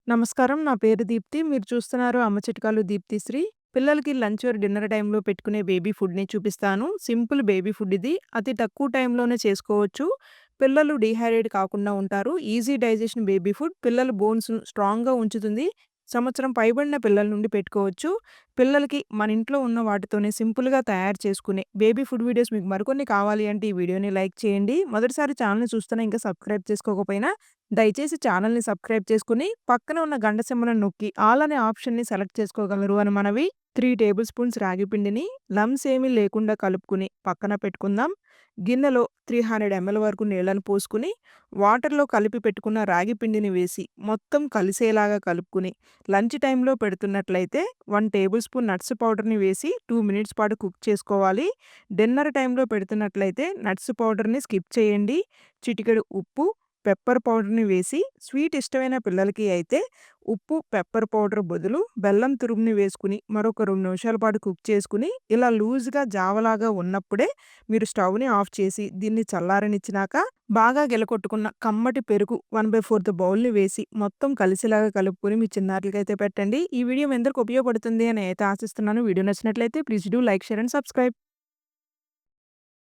నమస్కారం. నా పేరు దీప్తి. మీరు చూస్తున్నారు అమ్మ చిట్కాలు దీప్తిశ్రీ. పిల్లలకి లంచ్ ఆర్ డిన్నర్ టైమ్‌లో పెట్టుకునే బేబీ ఫుడ్‌ని చూపిస్తాను. సింపుల్ బేబీ ఫుడ్ ఇది. అతి తక్కువ టైంలోనే చేసుకోవచ్చు. పిల్లలు డీహైడ్రేట్ కాకుండా ఉంటారు. Easy digestion baby food. పిల్లల బోన్స్ స్ట్రాంగ్‌గా ఉంచుతుంది. సంవత్సరం పైబడిన పిల్లల నుండి పెట్టుకోవచ్చు. పిల్లలకి మన ఇంట్లో ఉన్న వాటితోనే సింపుల్‌గా తయారు చేసుకునే బేబీ ఫుడ్ వీడియోస్ మీకు మరికొన్ని కావాలి అంటే ఈ వీడియోని లైక్ చేయండి. మొదటిసారి ఛానెల్‌ని చూస్తున్నా ఇంకా సబ్స్క్రైబ్ చేసుకోకపోయినా దయచేసి ఛానెల్‌ని సబ్స్క్రైబ్ చేసుకొని, పక్కన ఉన్న గంట సింబల్‌ని నొక్కి ఆల్ అనే ఆప్షన్‌ని సెలెక్ట్ చేసుకోగలరు అని మనవి. 3 టేబుల్ స్పూన్స్ రాగి పిండిని లంప్స్ ఏమీ లేకుండా కలుపుకొని పక్కన పెట్టుకుందాం. గిన్నెలో 300 ఎంఎల్ వరకు నీళ్లను పోసుకొని, వాటర్‌లో కలిపి పెట్టుకున్న రాగి పిండిని వేసి, మొత్తం కలిసేలాగా కలుపుకొని, లంచ్ టైమ్‌లో పెడుతున్నట్లయితే 1 టేబుల్ స్పూన్ నట్స్ పౌడర్‌ని వేసి 2 మినిట్స్ పాటు కుక్ చేసుకోవాలి. డిన్నర్ టైమ్‌లో పెడుతున్నట్లయితే నట్స్ పౌడర్‌ని స్కిప్ చేయండి. చిటికెడు ఉప్పు, పెప్పర్ పౌడర్‌ని వేసి స్వీట్ ఇష్టమైన పిల్లలకి అయితే ఉప్పు, పెప్పర్ పౌడర్ బదులు బెల్లం తురుముని వేసుకొని మరొక 2 నిమిషాల పాటు కుక్ చేసుకొని, ఇలా లూజ్‌గా జావలాగా ఉన్నప్పుడే మీరు స్టవ్‌ని ఆఫ్ చేసి దీన్ని చల్లారనిచ్చినాక బాగా గెలకొట్టుకున్న కమ్మటి పెరుగు 1/4 బౌల్‌ని వేసి మొత్తం కలిసేలాగా కలుపుకొని మీ చిన్నారులకైతే పెట్టండి. ఈ వీడియో మీ అందరికి ఉపయోగపడుతుంది అని అయితే ఆశిస్తున్నాను. వీడియో నచ్చినట్లయితే please do like, share and subscribe.